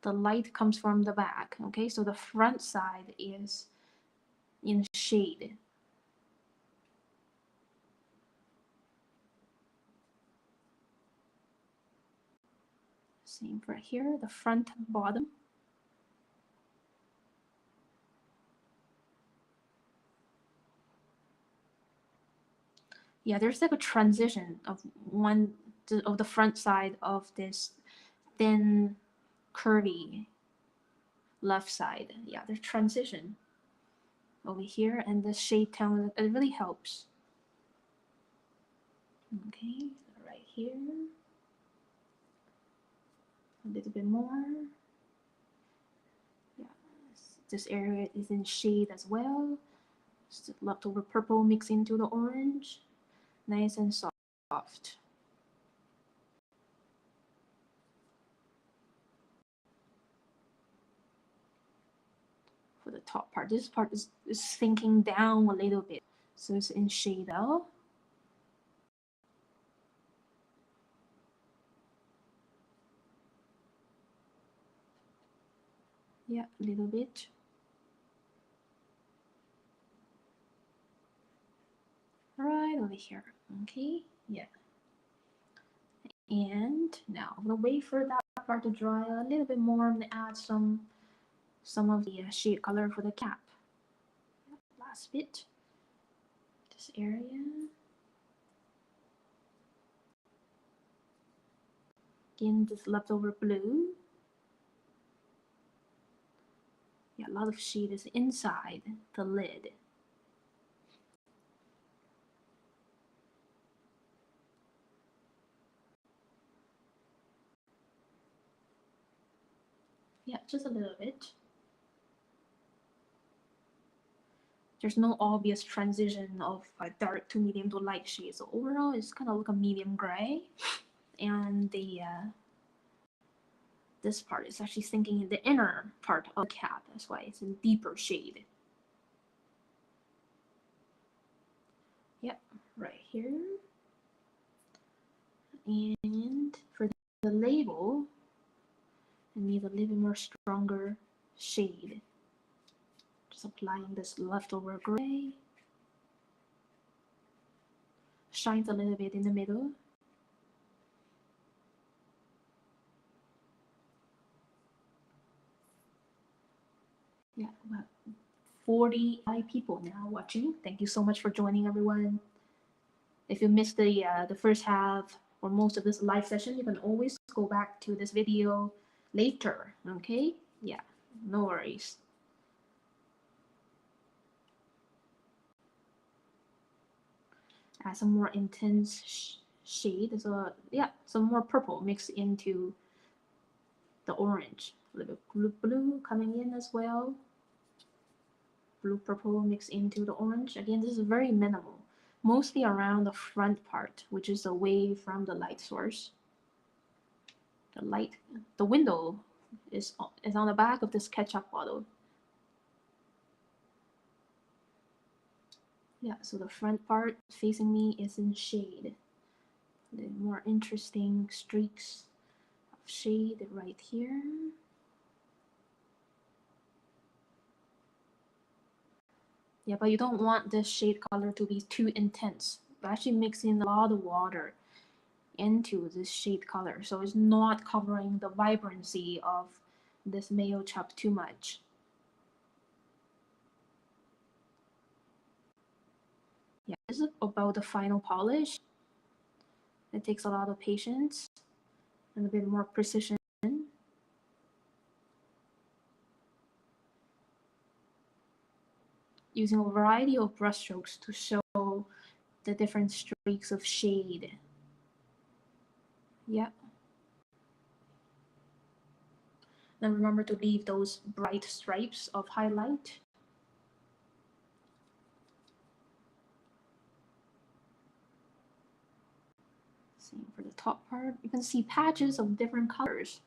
The light comes from the back. Okay, so the front side is in shade. Same for here, the front, bottom. Yeah, there's like a transition of the front side of this thin, curvy left side. Yeah, there's transition over here, and the shade tone, it really helps. Okay, right here, a little bit more. Yeah, this area is in shade as well. Just leftover purple mixed into the orange, nice and soft. For the top part, this part is sinking down a little bit, so it's in shade out. Yeah, a little bit. Right over here. Okay, yeah. And now I'm gonna wait for that part to dry a little bit more. I'm gonna add some of the shade color for the cap. Last bit. This area. Again, this leftover blue. Yeah, a lot of shade is inside the lid. Yeah, just a little bit. There's no obvious transition of dark to medium to light shade. So overall, it's kind of like a medium gray. And the this part is actually sinking in the inner part of the cap. That's why it's in deeper shade. Yep, right here. And for the label, I need a little bit more stronger shade. Just applying this leftover gray. Shines a little bit in the middle. Yeah, about 40 people now watching. Thank you so much for joining, everyone. If you missed the first half or most of this live session, you can always go back to this video later. Okay? Yeah, no worries. Add some more intense shade. So yeah, some more purple mixed into the orange. A little bit blue coming in as well. Blue purple mixed into the orange. Again, this is very minimal, mostly around the front part, which is away from the light source. The window is on the back of this ketchup bottle. Yeah, so the front part facing me is in shade. The more interesting streaks of shade right here. Yeah, but you don't want this shade color to be too intense. You're actually mixing a lot of water into this shade color, so it's not covering the vibrancy of this Mayo chap too much. Yeah, this is about the final polish. It takes a lot of patience and a bit more precision. Using a variety of brushstrokes to show the different streaks of shade. Yeah. Then remember to leave those bright stripes of highlight. Same for the top part. You can see patches of different colors.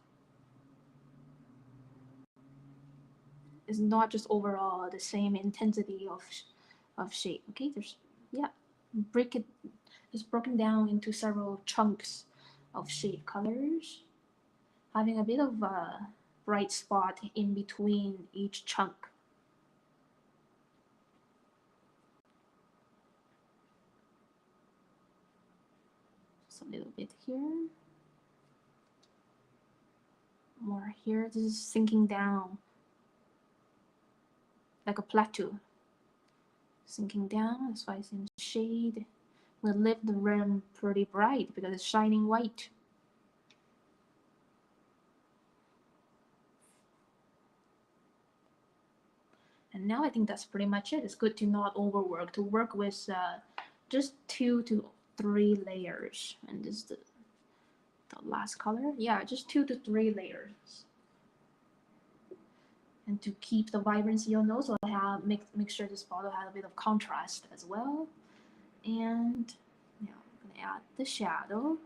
It's not just overall the same intensity of shade. Okay, there's, yeah, break it. It's broken down into several chunks of shade colors, having a bit of a bright spot in between each chunk. Just a little bit here. More here. This is sinking down like a plateau. Sinking down, that's why it's in shade. We'll leave the rim pretty bright because it's shining white. And now I think that's pretty much it. It's good to not overwork, to work with just 2 to 3 layers. And this is the last color. Yeah, just 2 to 3 layers. And to keep the vibrancy on those, I'll have make sure this bottle has a bit of contrast as well. And now I'm gonna add the shadow.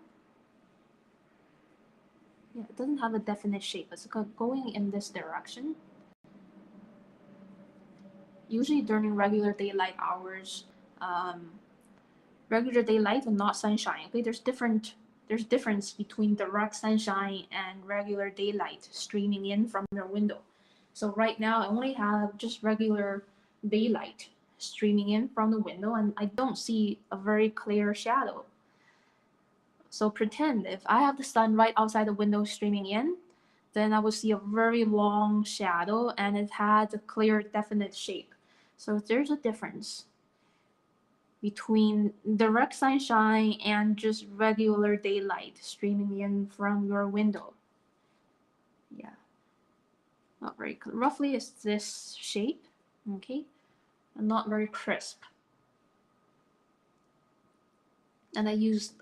Yeah, it doesn't have a definite shape. It's going in this direction. Usually during regular daylight hours, regular daylight and not sunshine. Okay, there's difference between direct sunshine and regular daylight streaming in from your window. So right now I only have just regular daylight streaming in from the window, and I don't see a very clear shadow. So pretend if I have the sun right outside the window streaming in, then I will see a very long shadow and it has a clear, definite shape. So there's a difference between direct sunshine and just regular daylight streaming in from your window. Yeah, not very clear. Roughly it's this shape, okay, and not very crisp. And I used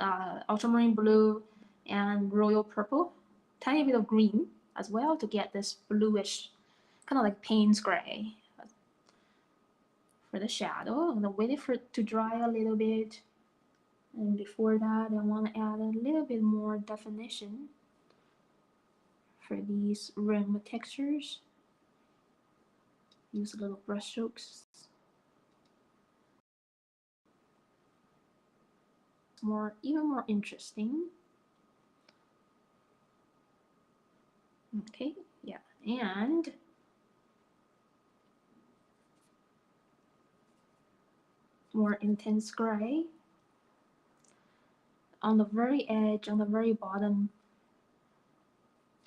ultramarine blue and royal purple, tiny bit of green as well to get this bluish, kind of like Payne's gray for the shadow. I'm gonna wait for it to dry a little bit. And before that, I want to add a little bit more definition for these rim textures. Use little brush strokes. Even more interesting. Okay, yeah, and more intense gray. On the very edge, on the very bottom,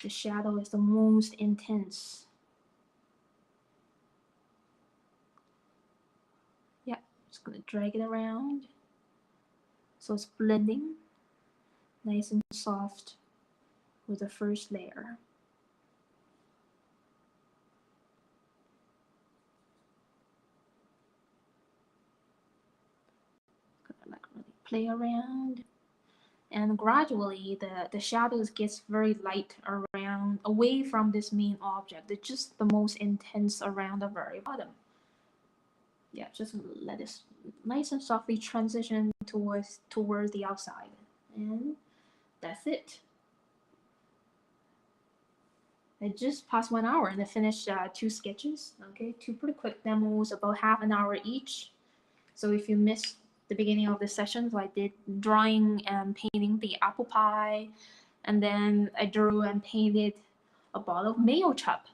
the shadow is the most intense. Yeah, just gonna drag it around. So it's blending nice and soft with the first layer. Gonna like really play around. And gradually the shadows gets very light around, away from this main object. It's just the most intense around the very bottom. Yeah, just let it nice and softly transition towards the outside, and that's it. I just passed 1 hour and I finished 2 sketches. Okay, 2 pretty quick demos, about half an hour each. So if you missed the beginning of the session, so I did drawing and painting the apple pie, and then I drew and painted a bottle of Mayo chap.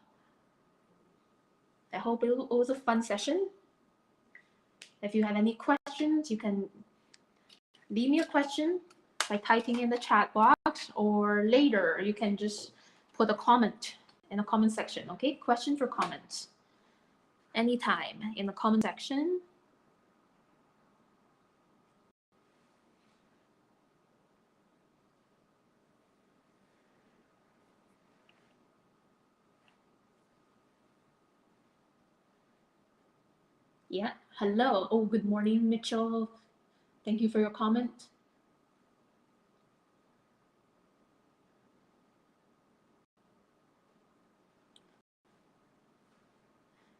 I hope it was a fun session. If you have any questions, you can leave me a question by typing in the chat box, or later you can just put a comment in the comment section, okay? Questions or comments, anytime in the comment section. Yeah, hello. Oh, good morning, Mitchell. Thank you for your comment.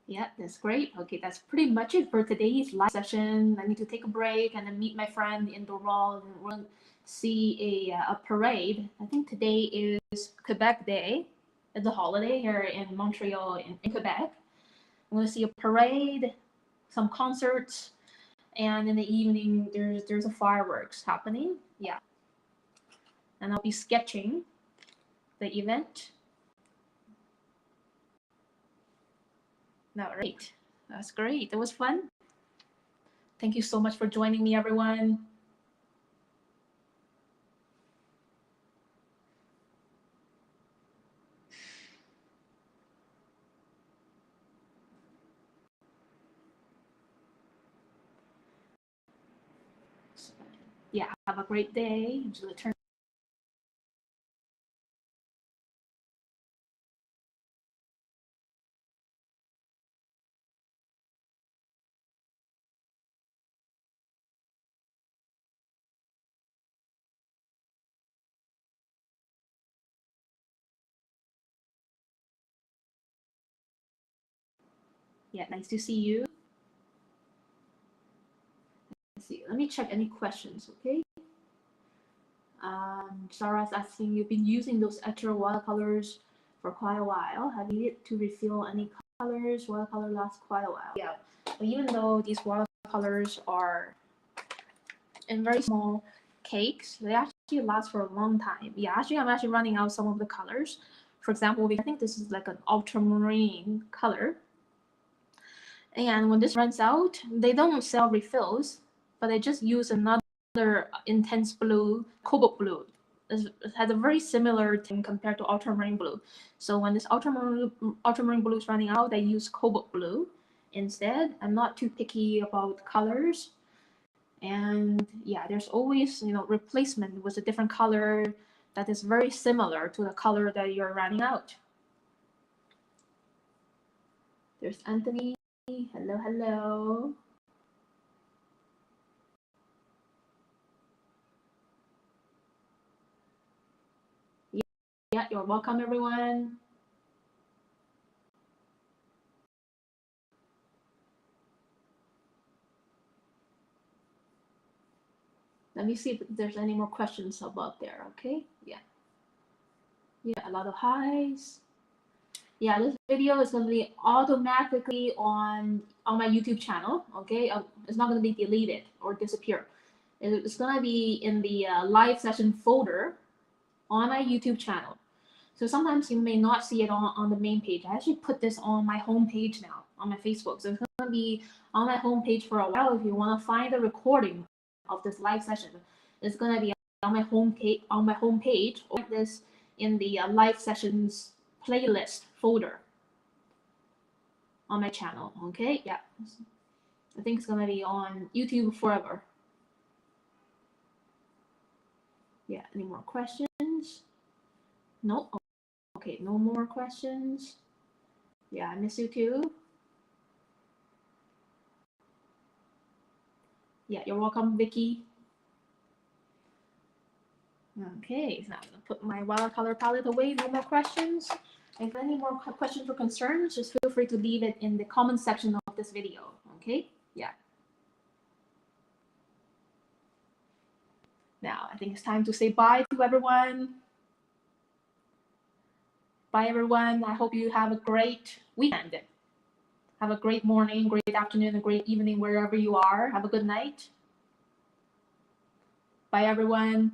Yeah, that's great. Okay, that's pretty much it for today's live session. I need to take a break and then meet my friend in the hall, and we'll see a parade. I think today is Quebec Day. It's a holiday here in Montreal, in Quebec. I'm going to see a parade, some concerts, and in the evening there's a fireworks happening. Yeah, and I'll be sketching the event. All right, that's great. It was fun. Thank you so much for joining me, everyone. Yeah, have a great day. Enjoy the turn. Yeah, nice to see you. Let's see. Let me check any questions, okay? Sarah's asking, you've been using those extra watercolors for quite a while. Have you needed to refill any colors? Watercolor lasts quite a while. Yeah, but even though these watercolors are in very small cakes, they actually last for a long time. Yeah, actually, I'm actually running out some of the colors. For example, I think this is like an ultramarine color. And when this runs out, they don't sell refills, but they just use another intense blue, cobalt blue. It has a very similar thing compared to ultramarine blue. So when this ultramarine blue is running out, they use cobalt blue instead. I'm not too picky about colors. And yeah, there's always, replacement with a different color that is very similar to the color that you're running out. There's Anthony. Hello, hello. Yeah, you're welcome, everyone. Let me see if there's any more questions about there, okay? Yeah. Yeah, a lot of highs. Yeah, this video is going to be automatically on my YouTube channel, okay? It's not going to be deleted or disappear. It's going to be in the live session folder on my YouTube channel. So sometimes you may not see it on the main page. I actually put this on my home page now, on my Facebook. So it's going to be on my home page for a while. If you want to find the recording of this live session, it's going to be on my home page, or this in the live sessions playlist folder on my channel. Okay, yeah. I think it's going to be on YouTube forever. Yeah, any more questions? No? Okay, no more questions. Yeah, I miss you too. Yeah, you're welcome, Becky. Okay, so I'm gonna put my watercolor palette away. No more questions. If any more questions or concerns, just feel free to leave it in the comment section of this video. Okay, yeah. Now I think it's time to say bye to everyone. Bye, everyone. I hope you have a great weekend. Have a great morning, great afternoon, a great evening wherever you are. Have a good night. Bye, everyone.